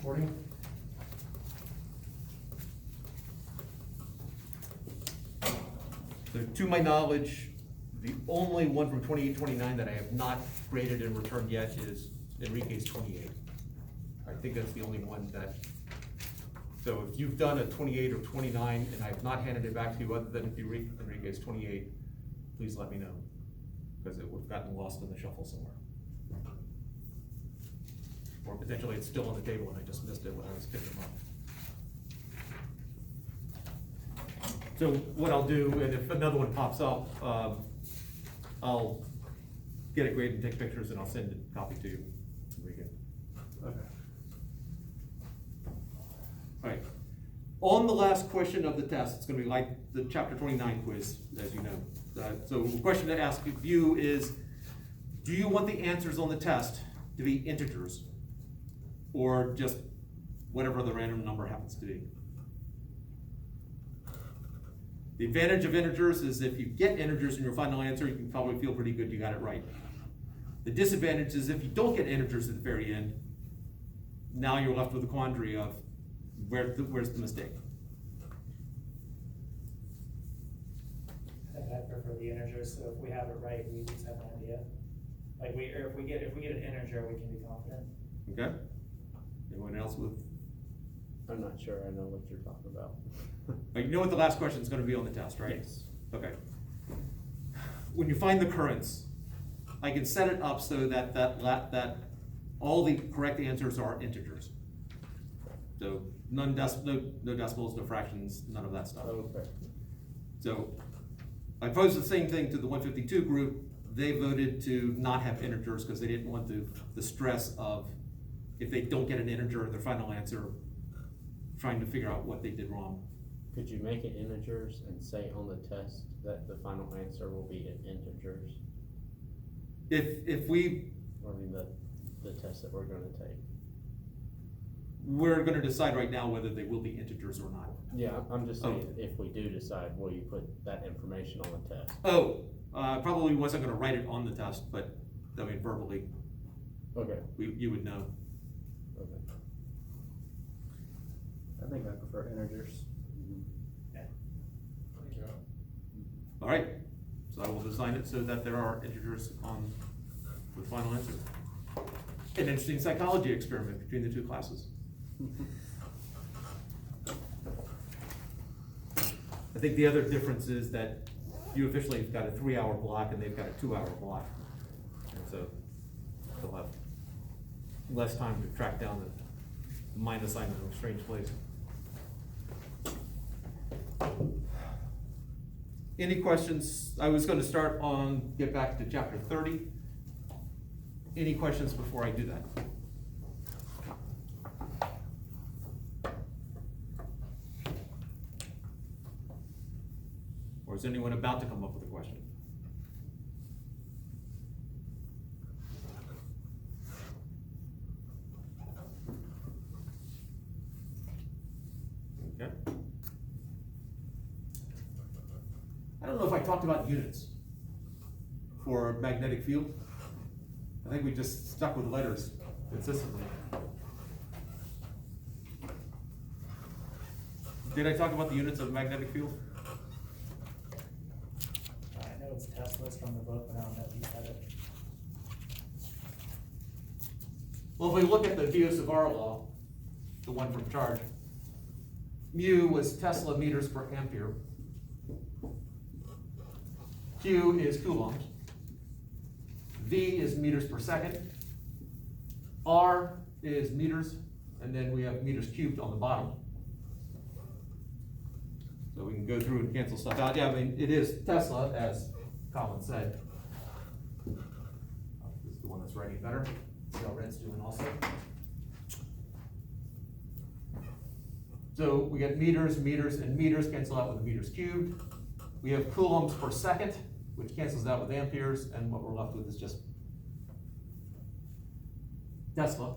recording. So to my knowledge, the only one from 2829 that I have not graded and returned yet is Enrique's 28. I think that's the only one that, so if you've done a 28 or 29 and I've not handed it back to you other than Enrique's 28, please let me know, because it would have gotten lost in the shuffle somewhere. Or potentially it's still on the table and I just missed it when I was picking them up. So what I'll do, and if another one pops up, I'll get it graded and take pictures and I'll send a copy to you. Enrique. Okay. All right. On the last question of the test, it's gonna be like the chapter 29 quiz, as you know. So the question to ask you is, do you want the answers on the test to be integers? Or just whatever the random number happens to be? The advantage of integers is if you get integers in your final answer, you can probably feel pretty good you got it right. The disadvantage is if you don't get integers at the very end, now you're left with a quandary of where's the mistake? I think I prefer the integers, so if we have it right, we just have an idea. Like if we get an integer, we can be confident. Okay? Anyone else with? I'm not sure I know what you're talking about. You know what the last question is going to be on the test, right? Yes. Okay. When you find the currents, I can set it up so that all the correct answers are integers. So no decimals, no fractions, none of that stuff. Okay. So I posed the same thing to the 152 group. They voted to not have integers because they didn't want the stress of, if they don't get an integer in their final answer, trying to figure out what they did wrong. Could you make it integers and say on the test that the final answer will be in integers? If we, I mean the test that we're gonna take. we're gonna decide right now whether they will be integers or not. Yeah, I'm just saying, if we do decide, will you put that information on the test? Oh, probably wasn't gonna write it on the test, but I mean verbally, Okay. you would know. Okay. I think I prefer integers. Yeah. All right, so I will design it so that there are integers on the final answer. An interesting psychology experiment between the two classes. I think the other difference is that you officially have got a 3-hour block and they've got a 2-hour block. And so they'll have less time to track down the mind assignment in a strange place. Any questions? I was going to get back to chapter 30. Any questions before I do that? Or is anyone about to come up with a question? Okay. I don't know if I talked about units for magnetic field. I think we just stuck with letters consistently. Did I talk about the units of magnetic field? I know it's Tesla's from the book, but I don't know if you said it. Well, if we look at the Dios-Savart law, the one from charge, mu was Tesla meters per ampere. Q is coulombs. V is meters per second. R is meters, and then we have meters cubed on the bottom. So we can go through and cancel stuff out. Yeah, I mean, it is Tesla, as Colin said. This is the one that's writing better. See how Red's doing also. So we get meters, meters, and meters cancel out with the meters cubed. We have coulombs per second, which cancels out with amperes, and what we're left with is just Tesla.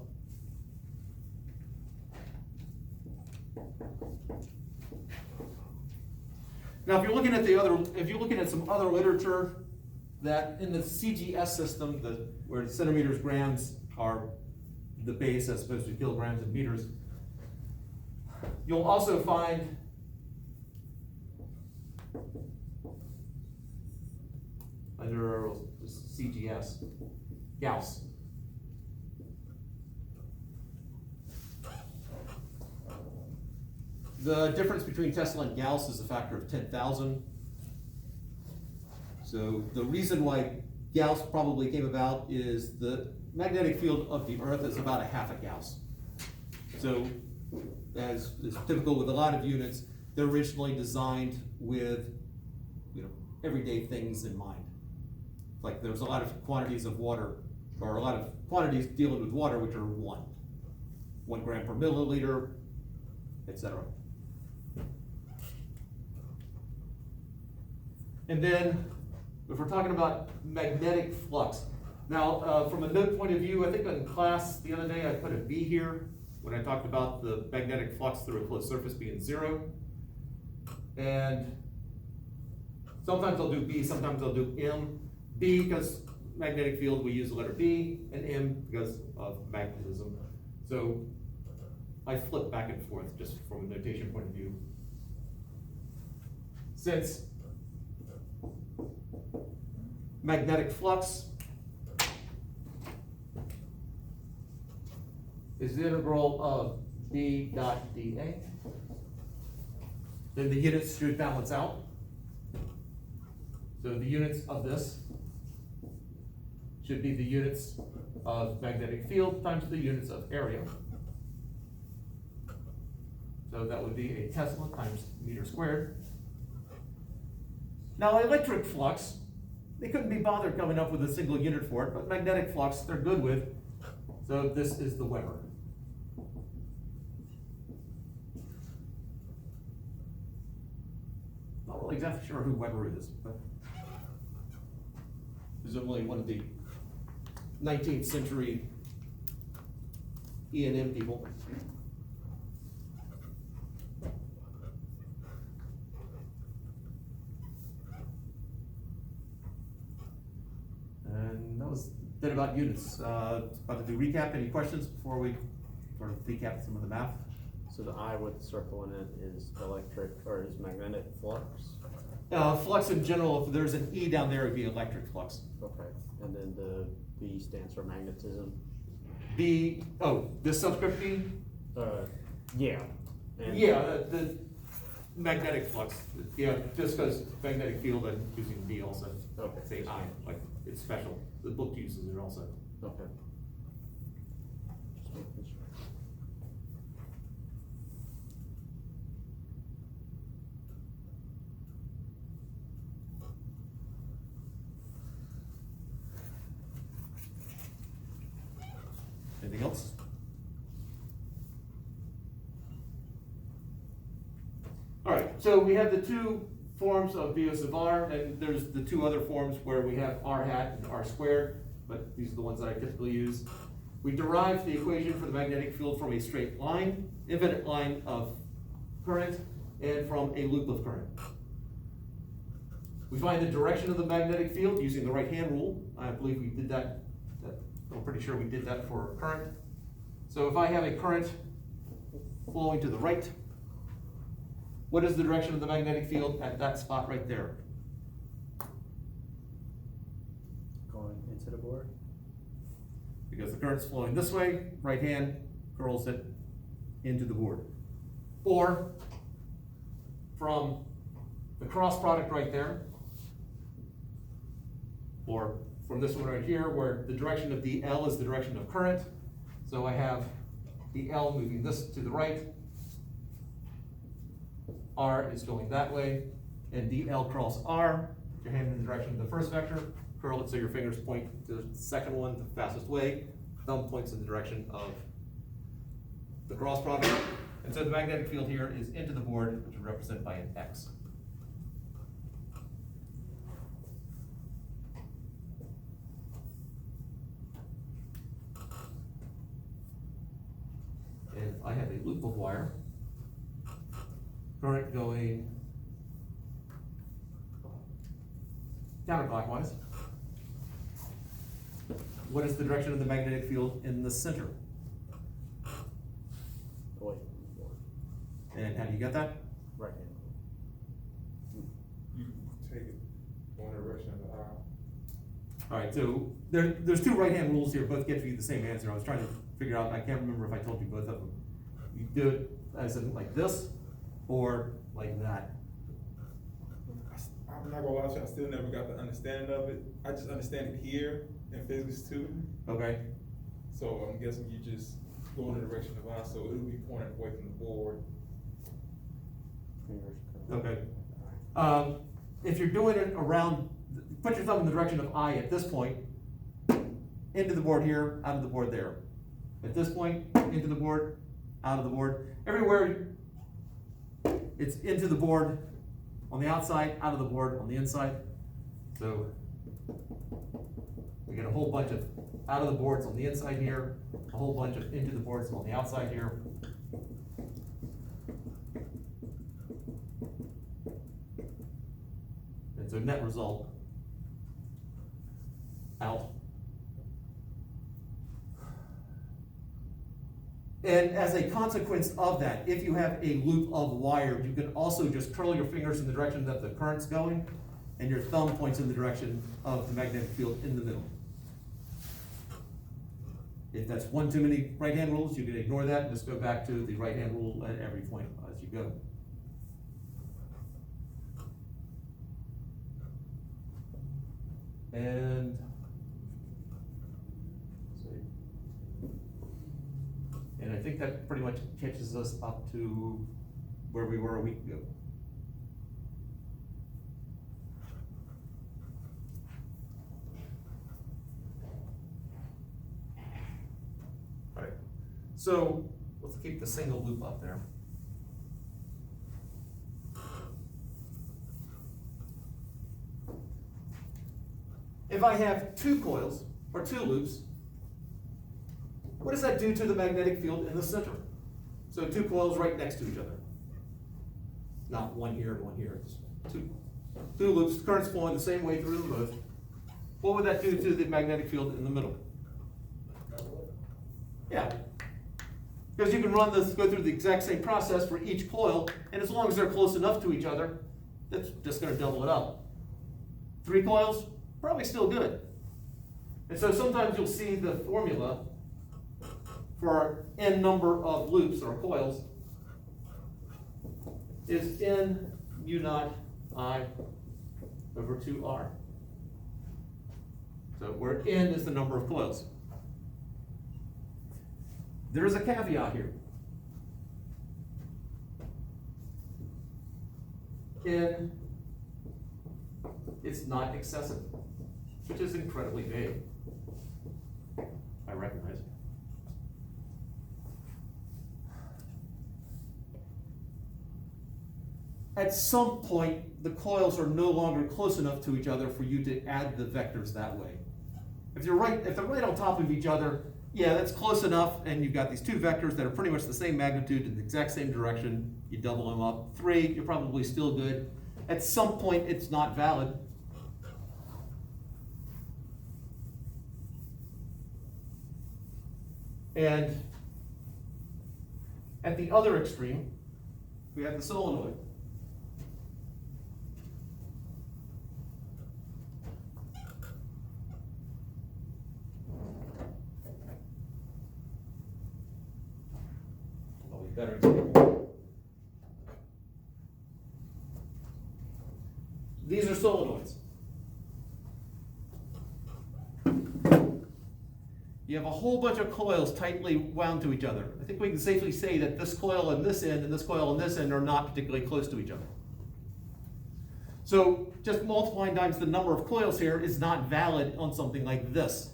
Now, if you're looking at some other literature, that in the CGS system, where centimeters, grams are the base as opposed to kilograms and meters, You'll also find under CGS, Gauss. The difference between Tesla and Gauss is a factor of 10,000. So the reason why Gauss probably came about is the magnetic field of the Earth is about a half a Gauss. So, as is typical with a lot of units, they're originally designed with, everyday things in mind. Like there's a lot of quantities of water, or a lot of quantities dealing with water, which are 1 gram per milliliter, etc. And then, if we're talking about magnetic flux, now, from a note point of view, I think in class the other day I put a B here when I talked about the magnetic flux through a closed surface being 0. And sometimes I'll do B, sometimes I'll do M. B because magnetic field, we use the letter B, and M because of magnetism. So I flip back and forth just from a notation point of view. Since magnetic flux is the integral of B dot dA, then the units should balance out. So the units of this should be the units of magnetic field times the units of area. So that would be a Tesla times meter squared. Now electric flux, they couldn't be bothered coming up with a single unit for it, but magnetic flux they're good with. So this is the Weber. Not really exactly sure who Weber is, but presumably one of the 19th century E&M people. And that was a bit about units. About to do recap. Any questions before we sort of recap some of the math? So the I with the circle in it is electric, or is magnetic flux? Flux in general, if there's an E down there, it would be electric flux. Okay, and then the B stands for magnetism? B, this subscript B? Yeah. And Yeah, the magnetic flux. Yeah, just because magnetic field, I'm using B also. Okay. Say I, like it's special. The book uses it also. Okay. Just making sure. Anything else? All right, so we have the two forms of BOS of R, and there's the two other forms where we have R hat and R squared, but these are the ones that I typically use. We derive the equation for the magnetic field from a straight line, infinite line of current, and from a loop of current. We find the direction of the magnetic field using the right-hand rule. I believe we did that. I'm pretty sure we did that for current. So if I have a current flowing to the right, what is the direction of the magnetic field at that spot right there? Going into the board. Because the current's flowing this way, right hand curls it into the board. Or from the cross product right there, or from this one right here, where the direction of dL is the direction of current. So I have dL moving this to the right, R is going that way, and dL curls R, your hand in the direction of the first vector, curl it so your fingers point to the second one the fastest way, thumb points in the direction of the cross product, and so the magnetic field here is into the board, which is represented by an X. And I have a loop of wire, current going counterclockwise. What is the direction of the magnetic field in the center? Away from the board. get that? Right hand. You take it one direction of the aisle. All right, so there's two right-hand rules here, both get you the same answer. I was trying to figure out, I can't remember if I told you both of them. You do it as in like this, or like that. I'm not gonna lie to you, I still never got the understanding of it. I just understand it here in physics too. Okay, So I'm guessing you just go in the direction of I, so it'll be pointed away from the board. Fingers curled. okay. If you're doing it around, put your thumb in the direction of I at this point, into the board here, out of the board there. At this point, into the board, out of the board. Everywhere it's into the board on the outside, out of the board on the inside. So we get a whole bunch of out of the boards on the inside here, a whole bunch of into the boards on the outside here. And so net result, out. And as a consequence of that, if you have a loop of wire, you can also just curl your fingers in the direction that the current's going, and your thumb points in the direction of the magnetic field in the middle. If that's one too many right-hand rules, you can ignore that and just go back to the right-hand rule at every point as you go. And let's see. And I think that pretty much catches us up to where we were a week ago. All right, so let's keep the single loop up there. If I have two coils, or two loops, what does that do to the magnetic field in the center? So two coils right next to each other. Not one here and one here, just two loops, currents flowing the same way through them both. What would that do to the magnetic field in the middle? Yeah. Because you can run this, go through the exact same process for each coil, and as long as they're close enough to each other, that's just gonna double it up. Three coils, probably still good. And so sometimes you'll see the formula for n number of loops or coils is n mu naught I over 2r. So where n is the number of coils. There is a caveat here. N is not excessive, which is incredibly vague. I recognize it. At some point, the coils are no longer close enough to each other for you to add the vectors that way. If they're right on top of each other, yeah, that's close enough, and you've got these two vectors that are pretty much the same magnitude in the exact same direction. You double them up. 3, you're probably still good. At some point, it's not valid. And at the other extreme, we have the solenoid. Well, we better example. These are solenoids. You have a whole bunch of coils tightly wound to each other. I think we can safely say that this coil on this end and this coil on this end are not particularly close to each other. So just multiplying times the number of coils here is not valid on something like this.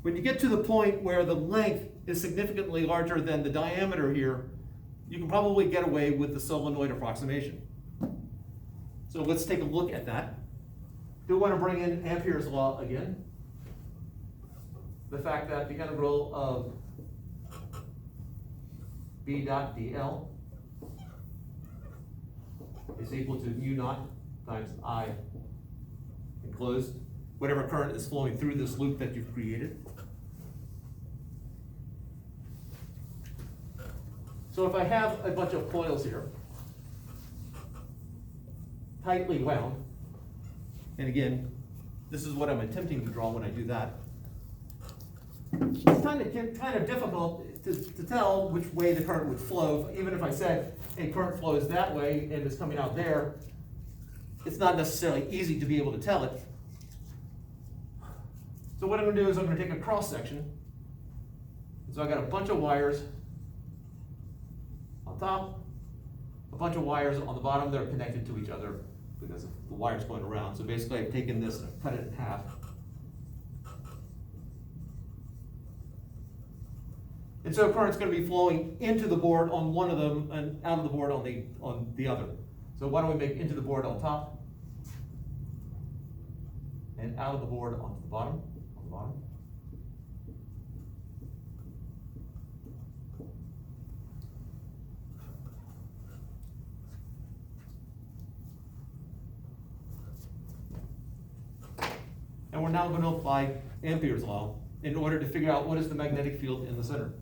When you get to the point where the length is significantly larger than the diameter here, you can probably get away with the solenoid approximation. So let's take a look at that. Do want to bring in Ampere's law again. The fact that the integral of B dot dl is equal to mu naught times I enclosed, whatever current is flowing through this loop that you've created. So if I have a bunch of coils here, tightly wound, and again, this is what I'm attempting to draw when I do that. It's kind of difficult to tell which way the current would flow. Even if I said, hey, current flows that way and it's coming out there, it's not necessarily easy to be able to tell it. So what I'm gonna do is I'm gonna take a cross section. So I got a bunch of wires on top, a bunch of wires on the bottom that are connected to each other because of the wires going around. So basically I've taken this and I've cut it in half. And so current's going to be flowing into the board on one of them and out of the board on the other. So why don't we make into the board on top and out of the board onto the bottom, on the bottom. And we're now going to apply Ampere's law in order to figure out what is the magnetic field in the center.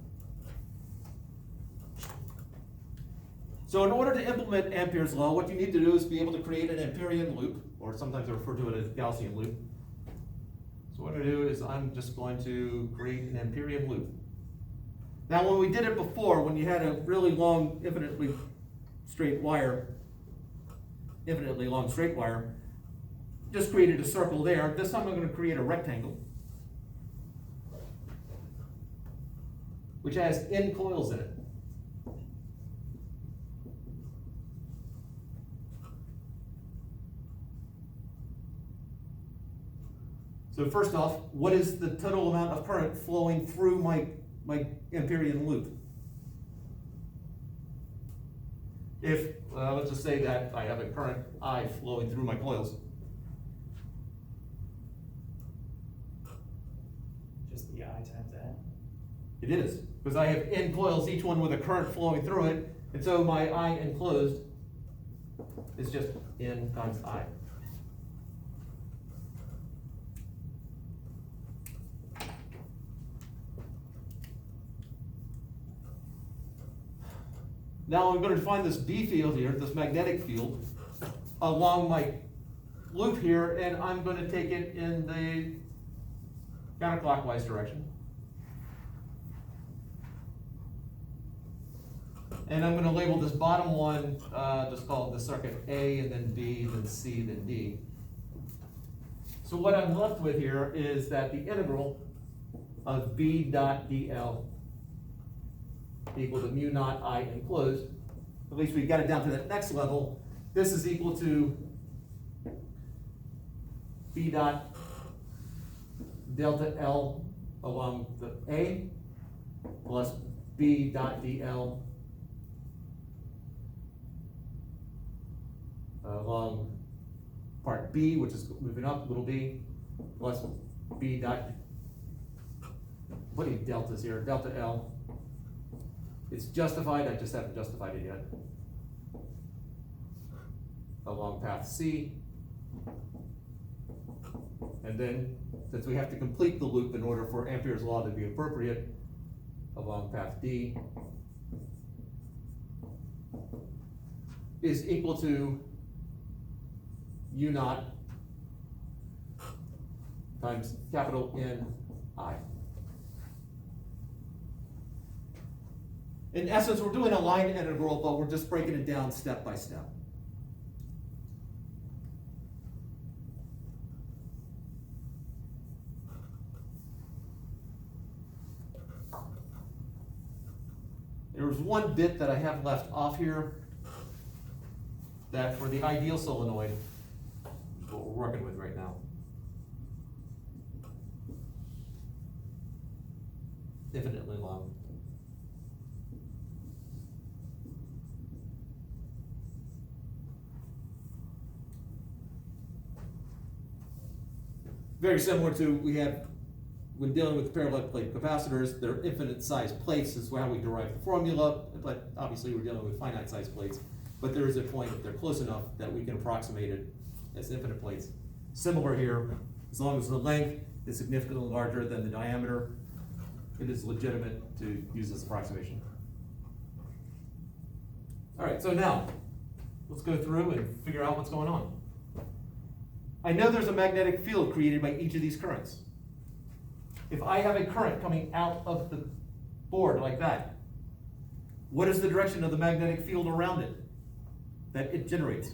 So in order to implement Ampere's law, what you need to do is be able to create an Amperian loop, or sometimes I refer to it as Gaussian loop. So what I'm going to do is I'm just going to create an Amperian loop. Now when we did it before, when you had a really long, infinitely long straight wire, just created a circle there. This time I'm going to create a rectangle, which has N coils in it. So first off, what is the total amount of current flowing through my Amperian loop? If, let's just say that I have a current I flowing through my coils. Just the I times N? It is, because I have N coils, each one with a current flowing through it, and so my I enclosed is just N times I. Now I'm going to find this B field here, this magnetic field, along my loop here, and I'm going to take it in the counterclockwise direction. And I'm going to label this bottom one, just call it the circuit A, and then B, then C, then D. So what I'm left with here is that the integral of B dot dl equal to mu naught I enclosed. At least we got it down to that next level. This is equal to B dot delta L along the A plus B dot dl along part B, which is moving up, little b, plus B dot, putting deltas here, delta L. It's justified, I just haven't justified it yet. Along path C. And then, since we have to complete the loop in order for Ampere's law to be appropriate, along path D is equal to U naught times capital N I. In essence, we're doing a line integral, but we're just breaking it down step by step. There's one bit that I have left off here, that for the ideal solenoid, is what we're working with right now. Infinitely long. Very similar to we have when dealing with parallel plate capacitors, they're infinite size plates is how we derive the formula, but obviously we're dealing with finite size plates. But there is a point that they're close enough that we can approximate it as infinite plates. Similar here, as long as the length is significantly larger than the diameter, it is legitimate to use this approximation. All right, so now, let's go through and figure out what's going on. I know there's a magnetic field created by each of these currents. If I have a current coming out of the board like that, what is the direction of the magnetic field around it that it generates?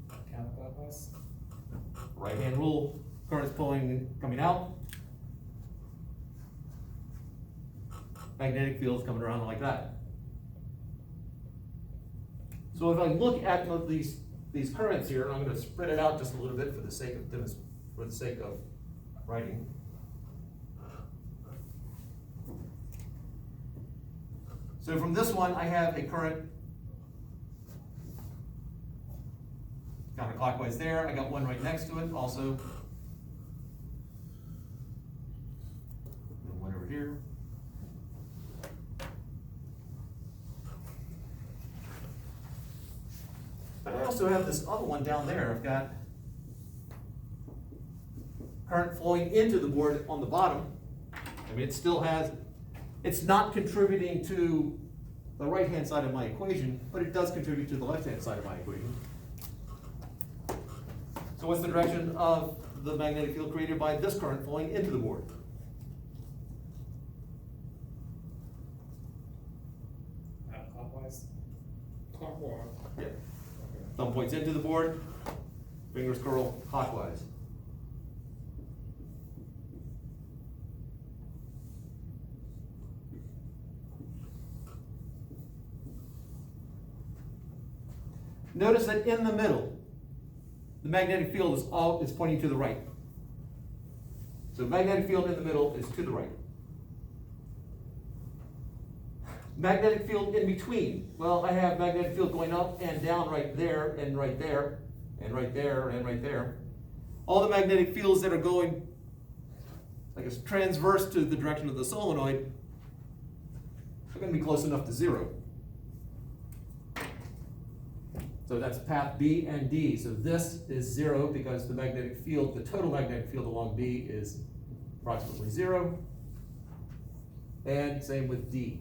Counterclockwise? Right-hand rule, current's coming out. Magnetic field's coming around like that. So if I look at these currents here, and I'm gonna spread it out just a little bit for the sake of writing. So from this one, I have a current counterclockwise there. I got one right next to it also. And one over here. But I also have this other one down there. I've got current flowing into the board on the bottom. I mean, it still has, it's not contributing to the right-hand side of my equation, but it does contribute to the left-hand side of my equation. So what's the direction of the magnetic field created by this current flowing into the board? Clockwise? Clockwise. Yeah. Okay. Thumb points into the board, fingers curl clockwise. Notice that in the middle, the magnetic field is pointing to the right. So magnetic field in the middle is to the right. Magnetic field in between. Well, I have magnetic field going up and down right there, and right there, and right there, and right there. All the magnetic fields that are going, I guess, transverse to the direction of the solenoid are going to be close enough to zero. So that's path B and D. So this is zero because the magnetic field, the total magnetic field along B is approximately zero. And same with D.